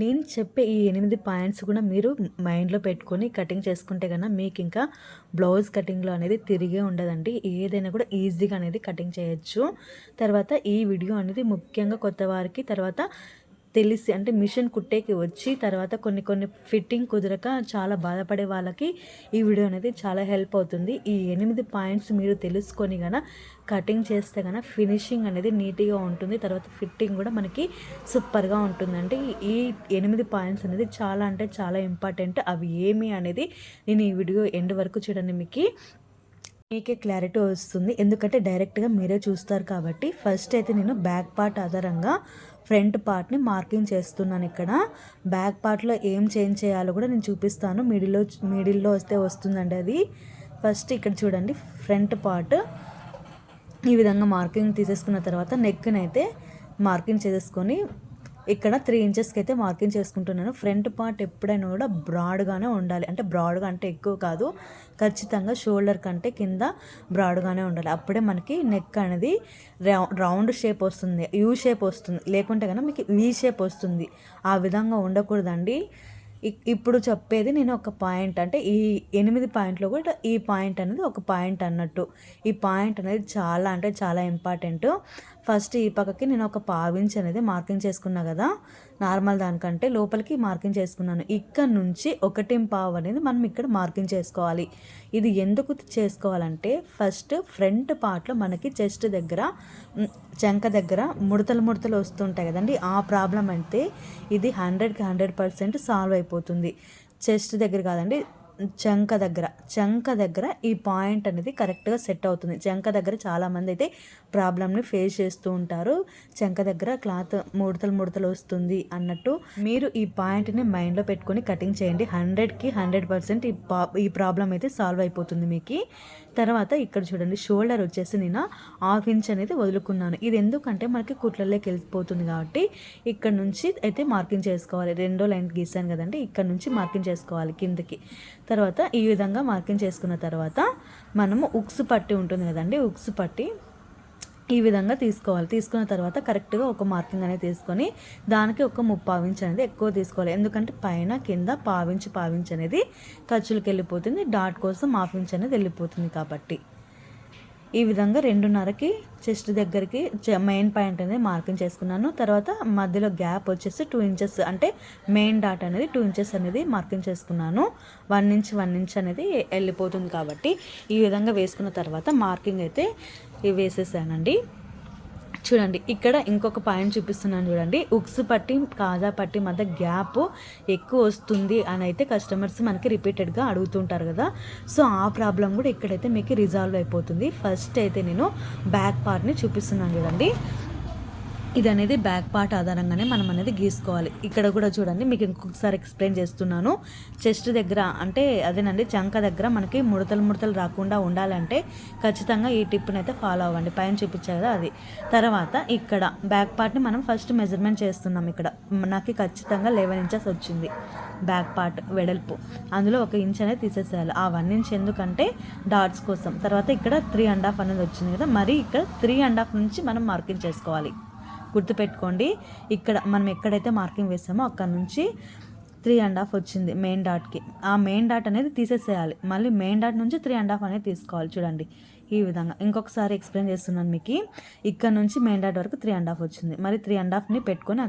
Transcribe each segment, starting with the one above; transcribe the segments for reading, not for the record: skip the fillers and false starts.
నేను చెప్పే ఈ 8 పాయింట్స్ కూడా మీరు మైండ్‌లో పెట్టుకొని కటింగ్ చేసుకుంటే గన మీకింకా బ్లౌజ్ కటింగ్‌లో అనేది తిరిగే ఉండదండి. ఏదైనా కూడా ఈజీగా అనేది కటింగ్ చేయొచ్చు. తర్వాత ఈ వీడియో అనేది ముఖ్యంగా కొత్త వారికి, తర్వాత తెలిసి అంటే మిషన్ కుట్టేకి వచ్చి తర్వాత కొన్ని కొన్ని ఫిట్టింగ్ కుదరక చాలా బాధపడే వాళ్ళకి ఈ వీడియో అనేది చాలా హెల్ప్ అవుతుంది. ఈ 8 పాయింట్స్ మీరు తెలుసుకొని కటింగ్ చేస్తే ఫినిషింగ్ అనేది నీట్‌గా ఉంటుంది. తర్వాత ఫిట్టింగ్ కూడా మనకి సూపర్‌గా ఉంటుందండి. ఈ 8 పాయింట్స్ అనేది చాలా అంటే చాలా ఇంపార్టెంట్. అవి ఏమి అనేది నేను ఈ వీడియో ఎండ్ వరకు చూడండి, మీకే క్లారిటీ వస్తుంది. ఎందుకంటే డైరెక్ట్‌గా మీరే చూస్తారు కాబట్టి. ఫస్ట్ అయితే నేను బ్యాక్ పార్ట్ ఆధారంగా ఫ్రంట్ పార్ట్‌ని మార్కింగ్ చేస్తున్నాను ఇక్కడ. బ్యాక్ పార్ట్‌లో ఏం చేంజ్ చేయాలో కూడా నేను చూపిస్తాను. మిడిల్‌లో వస్తే వస్తుందండి అది. ఫస్ట్ ఇక్కడ చూడండి, ఫ్రంట్ పార్ట్ ఈ విధంగా మార్కింగ్ తీసేసుకున్న తర్వాత నెక్‌నైతే మార్కింగ్ చేసేసుకొని ఇక్కడ 3 ఇంచెస్కి అయితే మార్కింగ్ చేసుకుంటున్నాను. ఫ్రంట్ పార్ట్ ఎప్పుడైనా కూడా బ్రాడ్గానే ఉండాలి. అంటే బ్రాడ్గా అంటే ఎక్కువ కాదు, ఖచ్చితంగా షోల్డర్ కంటే కింద బ్రాడ్గానే ఉండాలి. అప్పుడే మనకి నెక్ అనేది రౌండ్ షేప్ వస్తుంది, యూ షేప్ వస్తుంది. లేకుంటే కనుక మీకు వీ షేప్ వస్తుంది. ఆ విధంగా ఉండకూడదండి. ఇప్పుడు చెప్పేది నేను ఒక పాయింట్, అంటే ఈ 8 పాయింట్లో కూడా ఈ పాయింట్ అనేది ఒక పాయింట్ అన్నట్టు. ఈ పాయింట్ అనేది చాలా అంటే చాలా ఇంపార్టెంట్. ఫస్ట్ ఈ పక్కకి నేను ఒక పావించి అనేది మార్కింగ్ చేసుకున్నా కదా, నార్మల్ దానికంటే లోపలికి మార్కింగ్ చేసుకున్నాను. ఇక్కడ నుంచి 1.5 అనేది మనం ఇక్కడ మార్కింగ్ చేసుకోవాలి. ఇది ఎందుకు చేసుకోవాలంటే ఫస్ట్ ఫ్రంట్ పార్ట్లో మనకి చెస్ట్ దగ్గర, చంక దగ్గర ముడతలు వస్తుంటాయి కదండి. ఆ ప్రాబ్లం అయితే ఇది 100కి 100% సాల్వ్ అయిపోతుంది. చెస్ట్ దగ్గర కాదండి, చంక దగ్గర ఈ పాయింట్ అనేది కరెక్ట్గా సెట్ అవుతుంది. చంక దగ్గర చాలామంది అయితే ప్రాబ్లమ్ని ఫేస్ చేస్తూ ఉంటారు. చంక దగ్గర క్లాత్ ముడతలు వస్తుంది అన్నట్టు. మీరు ఈ పాయింట్ని మైండ్లో పెట్టుకొని కటింగ్ చేయండి. 100కి 100% ఈ ప్రాబ్లం అయితే సాల్వ్ అయిపోతుంది మీకు. తర్వాత ఇక్కడ చూడండి, షోల్డర్ వచ్చేసి నేను 1/2 ఇంచ్ అనేది వదులుకున్నాను. ఇది ఎందుకంటే మనకి కుట్లలోకి వెళ్ళిపోతుంది కాబట్టి ఇక్కడ నుంచి అయితే మార్కింగ్ చేసుకోవాలి. 2 లైన్ గీసాను కదండి, ఇక్కడ నుంచి మార్కింగ్ చేసుకోవాలి కిందకి. తర్వాత ఈ విధంగా మార్కింగ్ చేసుకున్న తర్వాత మనము ఉక్స్ పట్టి ఉంటుంది కదండి, ఉక్స్ పట్టి ఈ విధంగా తీసుకోవాలి. తీసుకున్న తర్వాత కరెక్ట్గా ఒక మార్కింగ్ అనేది తీసుకొని దానికి ఒక 3/4 ఇంచ్ అనేది ఎక్కువ తీసుకోవాలి. ఎందుకంటే పైన కింద పావించ్ అనేది ఖర్చులకు వెళ్ళిపోతుంది, డాట్ కోసం 1/2 ఇంచ్ అనేది వెళ్ళిపోతుంది కాబట్టి. ఈ విధంగా 2.5కి చెస్ట్ దగ్గరికి మెయిన్ పాయింట్ అనేది మార్కింగ్ చేసుకున్నాను. తర్వాత మధ్యలో గ్యాప్ వచ్చేసి 2 ఇంచెస్, అంటే మెయిన్ డాట్ అనేది 2 ఇంచెస్ అనేది మార్కింగ్ చేసుకున్నాను. 1 ఇంచ్ అనేది వెళ్ళిపోతుంది కాబట్టి ఈ విధంగా వేసుకున్న తర్వాత మార్కింగ్ అయితే వేసేసానండి. చూడండి, ఇక్కడ ఇంకొక పాయింట్ చూపిస్తున్నాను చూడండి. ఉక్స్ పట్టి కాజా పట్టి మధ్య గ్యాప్ ఎక్కువ వస్తుంది అని అయితే కస్టమర్స్ మనకి రిపీటెడ్గా అడుగుతుంటారు కదా. సో ఆ ప్రాబ్లం కూడా ఇక్కడైతే మీకు రిజాల్వ్ అయిపోతుంది. ఫస్ట్ అయితే నేను బ్యాక్ పార్ట్ని చూపిస్తున్నాను చూడండి. ఇది అనేది బ్యాక్ పార్ట్ ఆధారంగానే మనం అనేది గీసుకోవాలి. ఇక్కడ కూడా చూడండి, మీకు ఇంకొకసారి ఎక్స్ప్లెయిన్ చేస్తున్నాను. చెస్ట్ దగ్గర అంటే అదేనండి, చంక దగ్గర మనకి ముడతలు రాకుండా ఉండాలంటే ఖచ్చితంగా ఈ టిప్ని అయితే ఫాలో అవ్వండి. పైన చూపించారు కదా అది. తర్వాత ఇక్కడ బ్యాక్ పార్ట్ని మనం ఫస్ట్ మెజర్మెంట్ చేస్తున్నాం. ఇక్కడ నాకు ఖచ్చితంగా 11 ఇంచెస్ వచ్చింది బ్యాక్ పార్ట్ వెడల్పు. అందులో 1 ఇంచ్ అనేది తీసేసేయాలి. ఆ 1 ఇంచ్ ఎందుకంటే డాట్స్ కోసం. తర్వాత ఇక్కడ 3.5 అనేది వచ్చింది కదా, మరి ఇక్కడ 3.5 నుంచి మనం మార్కింగ్ చేసుకోవాలి. గుర్తుపెట్టుకోండి, ఇక్కడ మనం ఎక్కడైతే మార్కింగ్ వేసామో అక్కడ నుంచి 3.5 వచ్చింది మెయిన్ డాట్కి. ఆ మెయిన్ డాట్ అనేది తీసేసేయాలి. మళ్ళీ మెయిన్ డాట్ నుంచి 3.5 అనేది తీసుకోవాలి. చూడండి ఈ విధంగా. ఇంకొకసారి ఎక్స్ప్లెయిన్ చేస్తున్నాను మీకు. ఇక్కడ నుంచి మెయిన్ డాట్ వరకు 3.5 వచ్చింది. మరి 3.5ని పెట్టుకొని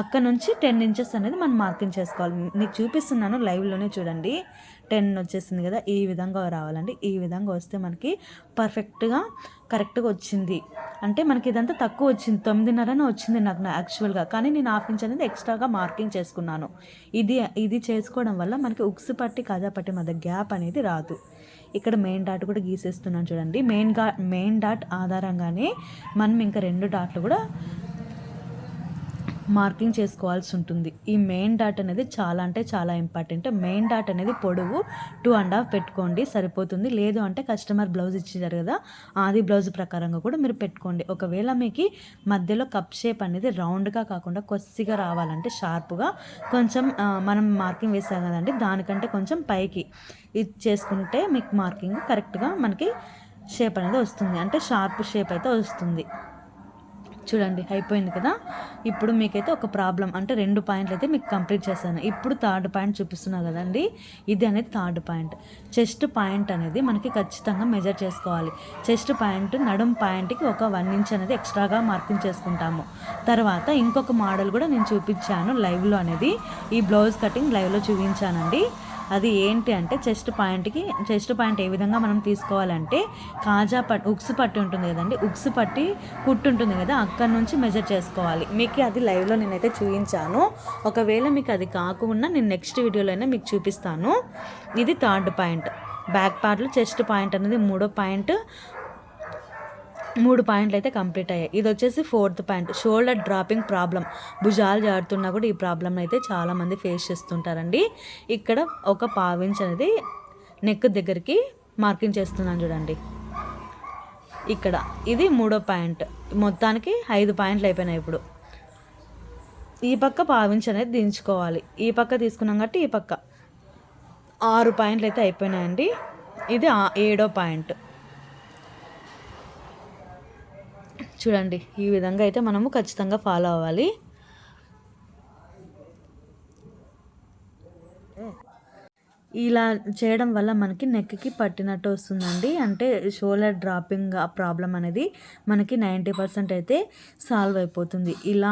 అక్కడ నుంచి 10 ఇంచెస్ అనేది మనం మార్కింగ్ చేసుకోవాలి. మీకు చూపిస్తున్నాను లైవ్లోనే చూడండి. 10 వచ్చేసింది కదా, ఈ విధంగా రావాలండి. ఈ విధంగా వస్తే మనకి కరెక్ట్గా వచ్చింది. అంటే మనకి ఇదంతా తక్కువ వచ్చింది, 9.5 వచ్చింది నాకు యాక్చువల్గా. కానీ నేను 1/2 ఇంచ్ అనేది ఎక్స్ట్రాగా మార్కింగ్ చేసుకున్నాను. ఇది చేసుకోవడం వల్ల మనకి ఉక్స్ పట్టి కాజా పట్టి మధ్య గ్యాప్ అనేది రాదు. ఇక్కడ మెయిన్ డాట్ కూడా గీసేస్తున్నాను చూడండి. మెయిన్ డాట్ ఆధారంగానే మనం ఇంకా 2 డాట్లు కూడా మార్కింగ్ చేసుకోవాల్సి ఉంటుంది. ఈ మెయిన్ డాట్ అనేది చాలా అంటే చాలా ఇంపార్టెంట్. మెయిన్ డాట్ అనేది పొడవు 2.5 పెట్టుకోండి, సరిపోతుంది. లేదు అంటే కస్టమర్ బ్లౌజ్ ఇచ్చారు కదా, ఆది బ్లౌజ్ ప్రకారంగా కూడా మీరు పెట్టుకోండి. ఒకవేళ మీకు మధ్యలో కప్ షేప్ అనేది రౌండ్గా కాకుండా కొద్దిగా రావాలంటే షార్ప్గా కొంచెం మనం మార్కింగ్ వేసాం కదండి, దానికంటే కొంచెం పైకి ఇది చేసుకుంటే మీకు మార్కింగ్ కరెక్ట్గా మనకి షేప్ అనేది వస్తుంది. అంటే షార్ప్ షేప్ అయితే వస్తుంది. చూడండి అయిపోయింది కదా. ఇప్పుడు మీకైతే ఒక ప్రాబ్లం అంటే 2 పాయింట్లు అయితే మీకు కంప్లీట్ చేశాను. ఇప్పుడు థర్డ్ పాయింట్ చూపిస్తున్నా కదండి, ఇది అనేది థర్డ్ పాయింట్. చెస్ట్ పాయింట్ అనేది మనకి ఖచ్చితంగా మెజర్ చేసుకోవాలి. చెస్ట్ పాయింట్ నడుం పాయింట్కి ఒక 1 ఇంచ్ అనేది ఎక్స్ట్రాగా మార్కింగ్ చేసుకుంటాము. తర్వాత ఇంకొక మోడల్ కూడా నేను చూపించాను లైవ్లో అనేది, ఈ బ్లౌజ్ కటింగ్ లైవ్లో చూపించానండి. అది ఏంటి అంటే చెస్ట్ పాయింట్ ఏ విధంగా మనం తీసుకోవాలంటే ఉక్స్ పట్టి ఉంటుంది కదండి, ఉక్స్ పట్టి కుట్టు ఉంటుంది కదా, అక్కడ నుంచి మెజర్ చేసుకోవాలి. మీకు అది లైవ్లో నేనైతే చూపించాను. ఒకవేళ మీకు అది కాకుండా నేను నెక్స్ట్ వీడియోలోనే మీకు చూపిస్తాను. ఇది థర్డ్ పాయింట్. బ్యాక్ పార్ట్లో చెస్ట్ పాయింట్ అనేది 3వ పాయింట్. 3 పాయింట్లు అయితే కంప్లీట్ అయ్యాయి. ఇది వచ్చేసి 4th point, shoulder dropping problem. భుజాలు జారుతున్నా కూడా ఈ ప్రాబ్లం అయితే చాలామంది ఫేస్ చేస్తుంటారండి. ఇక్కడ ఒక 1/2 ఇంచ్ అనేది నెక్ దగ్గరికి మార్కింగ్ చేస్తున్నాను చూడండి. ఇక్కడ ఇది 3వ పాయింట్. మొత్తానికి 5 పాయింట్లు అయిపోయినాయి. ఇప్పుడు ఈ పక్క 1/2 ఇంచ్ అనేది దించుకోవాలి. ఈ పక్క తీసుకున్నాం కాబట్టి ఈ పక్క 6 పాయింట్లు అయితే అయిపోయినాయండి. ఇది 7వ పాయింట్. చూడండి ఈ విధంగా అయితే మనము ఖచ్చితంగా ఫాలో అవ్వాలి. ఇలా చేయడం వల్ల మనకి నెక్కి పట్టినట్టు వస్తుందండి. అంటే షోల్డర్ డ్రాపింగ్ ఆ ప్రాబ్లం అనేది మనకి 90% అయితే సాల్వ్ అయిపోతుంది. ఇలా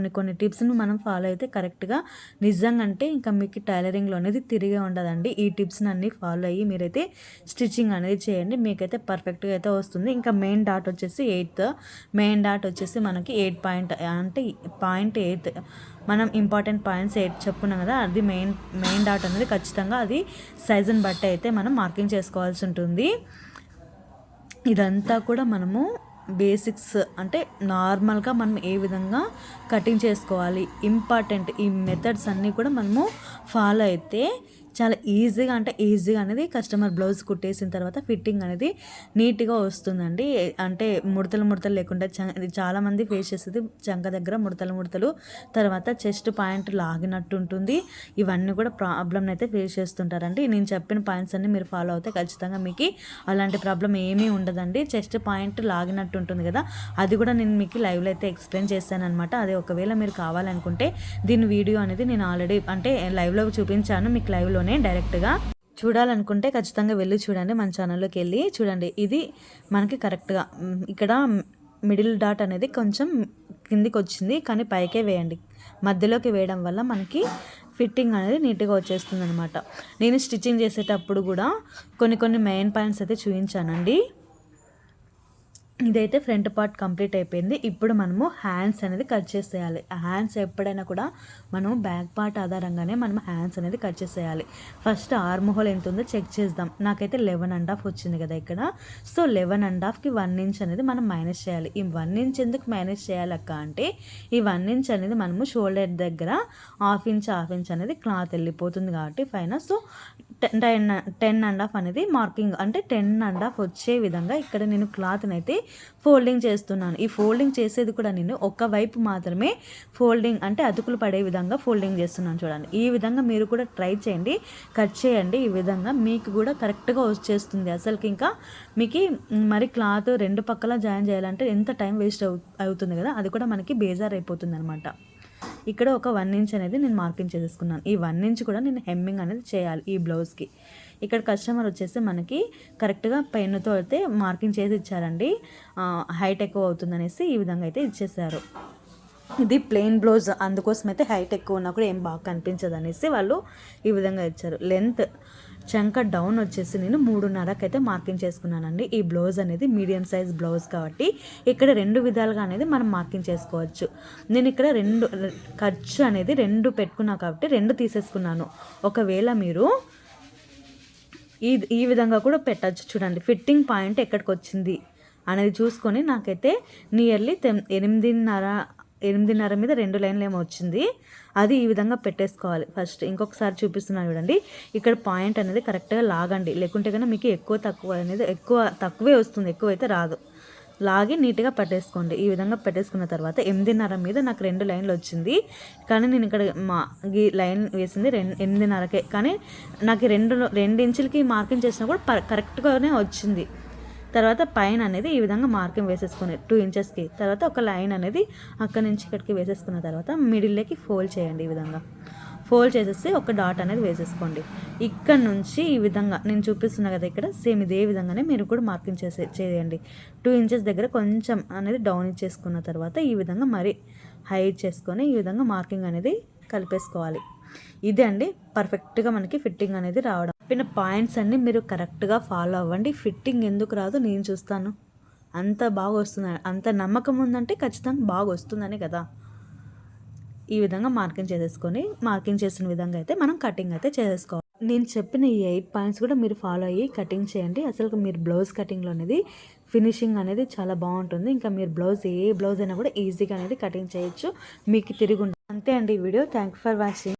కొన్ని టిప్స్ని మనం ఫాలో అయితే కరెక్ట్గా నిజంగా అంటే ఇంకా మీకు టైలరింగ్లో అనేది తిరిగే ఉండదండి. ఈ టిప్స్ని అన్నీ ఫాలో అయ్యి మీరైతే స్టిచ్చింగ్ అనేది చేయండి, మీకైతే పర్ఫెక్ట్గా అయితే వస్తుంది. ఇంకా మెయిన్ డాట్ వచ్చేసి 8th, మెయిన్ డాట్ వచ్చేసి మనకి 8 పాయింట్ అంటే పాయింట్ 8 మనం ఇంపార్టెంట్ పాయింట్స్ 8 చెప్పుకున్నాం కదా, అది మెయిన్ డాట్ అనేది ఖచ్చితంగా అది సైజుని బట్టి అయితే మనం మార్కింగ్ చేసుకోవాల్సి ఉంటుంది. ఇదంతా కూడా మనము బేసిక్స్ అంటే నార్మల్గా మనం ఏ విధంగా కటింగ్ చేసుకోవాలి, ఇంపార్టెంట్ ఈ మెథడ్స్ అన్నీ కూడా మనము ఫాలో అయితే చాలా ఈజీగా అనేది కస్టమర్ బ్లౌజ్ కుట్టేసిన తర్వాత ఫిట్టింగ్ అనేది నీట్గా వస్తుందండి. అంటే ముడతలు లేకుండా చాలామంది ఫేస్ చేసేది చంక దగ్గర ముడతలు, తర్వాత చెస్ట్ పాయింట్ లాగినట్టు ఉంటుంది. ఇవన్నీ కూడా ప్రాబ్లమ్ అయితే ఫేస్ చేస్తుంటారండి. నేను చెప్పిన పాయింట్స్ అన్ని మీరు ఫాలో అవుతే ఖచ్చితంగా మీకు అలాంటి ప్రాబ్లం ఏమీ ఉండదండి. చెస్ట్ పాయింట్ లాగినట్టు ఉంటుంది కదా, అది కూడా నేను మీకు లైవ్లో అయితే ఎక్స్ప్లెయిన్ చేశాను అనమాట. అది ఒకవేళ మీరు కావాలనుకుంటే దీని వీడియో అనేది నేను ఆల్రెడీ అంటే లైవ్లో చూపించాను, మీకు లైవ్లో డైరెక్ట్గా చూడాలనుకుంటే ఖచ్చితంగా వెళ్ళి చూడండి, మన ఛానల్లోకి వెళ్ళి చూడండి. ఇది మనకి కరెక్ట్గా ఇక్కడ మిడిల్ డాట్ అనేది కొంచెం కిందికి వచ్చింది, కానీ పైకే వేయండి. మధ్యలోకి వేయడం వల్ల మనకి ఫిట్టింగ్ అనేది నీట్గా వచ్చేస్తుంది అనమాట. నేను స్టిచ్చింగ్ చేసేటప్పుడు కూడా కొన్ని మెయిన్ పాయింట్స్ అయితే చూపించానండి. ఇదైతే ఫ్రంట్ పార్ట్ కంప్లీట్ అయిపోయింది. ఇప్పుడు మనము హ్యాండ్స్ అనేది కట్ చేసేయాలి. హ్యాండ్స్ ఎప్పుడైనా కూడా మనము బ్యాక్ పార్ట్ ఆధారంగానే మనం హ్యాండ్స్ అనేది కట్ చేసేయాలి. ఫస్ట్ ఆర్మ్ హోల్ ఎంత ఉందో చెక్ చేద్దాం. నాకైతే 11.5 వచ్చింది కదా ఇక్కడ. సో 11.5కి 1 ఇంచ్ అనేది మనం మైనస్ చేయాలి. ఈ 1 ఇంచ్ ఎందుకు మైనస్ చేయాలక్క అంటే ఈ 1 ఇంచ్ అనేది మనము షోల్డర్ దగ్గర హాఫ్ ఇంచ్ అనేది క్లాత్ వెళ్ళిపోతుంది కాబట్టి పైన. సో 10.5 అనేది మార్కింగ్ అంటే 10.5 వచ్చే విధంగా ఇక్కడ నేను క్లాత్ని అయితే ఫోల్డింగ్ చేస్తున్నాను. ఈ ఫోల్డింగ్ చేసేది కూడా నేను ఒకవైపు మాత్రమే ఫోల్డింగ్ అంటే అతుకులు పడే విధంగా ఫోల్డింగ్ చేస్తున్నాను చూడండి. ఈ విధంగా మీరు కూడా ట్రై చేయండి, కట్ చేయండి. ఈ విధంగా మీకు కూడా కరెక్ట్గా వచ్చేస్తుంది. అసలుకి ఇంకా మీకు మరి క్లాత్ 2 పక్కల జాయిన్ చేయాలంటే ఎంత టైం వేస్ట్ అవుతుంది కదా, అది కూడా మనకి బేజార్ అయిపోతుంది అనమాట. ఇక్కడ ఒక 1 ఇంచ్ అనేది నేను మార్కింగ్ చేసేసుకున్నాను. ఈ 1 ఇంచ్ కూడా నేను హెమ్మింగ్ అనేది చేయాలి ఈ బ్లౌజ్కి. ఇక్కడ కస్టమర్ వచ్చేసి మనకి కరెక్ట్గా పెన్నుతో అయితే మార్కింగ్ చేసి ఇచ్చారండి. హైట్ ఎక్కువ అవుతుందనేసి ఈ విధంగా అయితే ఇచ్చేసారు. ఇది ప్లెయిన్ బ్లౌజ్, అందుకోసం అయితే హైట్ ఎక్కువ ఉన్నా కూడా ఏం బాగా కనిపించదు అనేసి వాళ్ళు ఈ విధంగా ఇచ్చారు. లెంత్ చంక డౌన్ వచ్చేసి నేను 3.5కి అయితే మార్కింగ్ చేసుకున్నానండి. ఈ బ్లౌజ్ అనేది మీడియం సైజ్ బ్లౌజ్ కాబట్టి ఇక్కడ 2 విధాలుగా అనేది మనం మార్కింగ్ చేసుకోవచ్చు. నేను ఇక్కడ 2 ఖర్చు అనేది 2 పెట్టుకున్నా కాబట్టి 2 తీసేసుకున్నాను. ఒకవేళ మీరు ఈ విధంగా కూడా పెట్టచ్చు. చూడండి ఫిట్టింగ్ పాయింట్ ఎక్కడికి వచ్చింది అనేది చూసుకొని నాకైతే నియర్లీ 8.5 మీద 2 లైన్లు ఏమో వచ్చింది. అది ఈ విధంగా పెట్టేసుకోవాలి. ఫస్ట్ ఇంకొకసారి చూపిస్తున్నాను చూడండి. ఇక్కడ పాయింట్ అనేది కరెక్ట్గా లాగండి, లేకుంటే కన్నా మీకు తక్కువే వస్తుంది, ఎక్కువ అయితే రాదు. లాగి నీట్గా పెట్టేసుకోండి. ఈ విధంగా పెట్టేసుకున్న తర్వాత 8.5 మీద నాకు 2 లైన్లు వచ్చింది. కానీ నేను ఇక్కడ లైన్ వేసింది 8.5కే, కానీ నాకు 2 ఇంచులకి మార్కింగ్ చేసినా కూడా కరెక్ట్గానే వచ్చింది. తర్వాత పైన అనేది ఈ విధంగా మార్కింగ్ వేసేసుకొని 2 ఇంచెస్కి, తర్వాత ఒక లైన్ అనేది అక్కడి నుంచి ఇక్కడికి వేసేసుకున్న తర్వాత మిడిల్లోకి ఫోల్డ్ చేయండి. ఈ విధంగా ఫోల్డ్ చేసేసి ఒక డాట్ అనేది వేసేసుకోండి. ఇక్కడ నుంచి ఈ విధంగా నేను చూపిస్తున్నా కదా, ఇక్కడ సేమ్ ఇదే విధంగానే మీరు కూడా మార్కింగ్ చేయండి. 2 ఇంచెస్ దగ్గర కొంచెం అనేది డౌన్ ఇచ్చేసుకున్న తర్వాత ఈ విధంగా మరి హైట్ చేసుకొని ఈ విధంగా మార్కింగ్ అనేది కలిపేసుకోవాలి. ఇదే అండి పర్ఫెక్ట్గా మనకి ఫిట్టింగ్ అనేది రావడం. పిన్న పాయింట్స్ అన్నీ మీరు కరెక్ట్గా ఫాలో అవ్వండి. ఫిట్టింగ్ ఎందుకు రాదు నేను చూస్తాను. అంత బాగా వస్తుంది, అంత నమ్మకం ఉందంటే ఖచ్చితంగా బాగా వస్తుందని కదా. ఈ విధంగా మార్కింగ్ చేసేసుకొని మార్కింగ్ చేసిన విధంగా అయితే మనం కటింగ్ అయితే చేసేసుకోవాలి. నేను చెప్పిన ఈ 8 పాయింట్స్ కూడా మీరు ఫాలో అయ్యి కటింగ్ చేయండి. అసలు మీరు బ్లౌజ్ కటింగ్లో అనేది ఫినిషింగ్ అనేది చాలా బాగుంటుంది. ఇంకా మీరు ఏ బ్లౌజ్ అయినా కూడా ఈజీగా అనేది కటింగ్ చేయొచ్చు, మీకు తిరిగి. అంతే అండి ఈ video. Thank you for watching.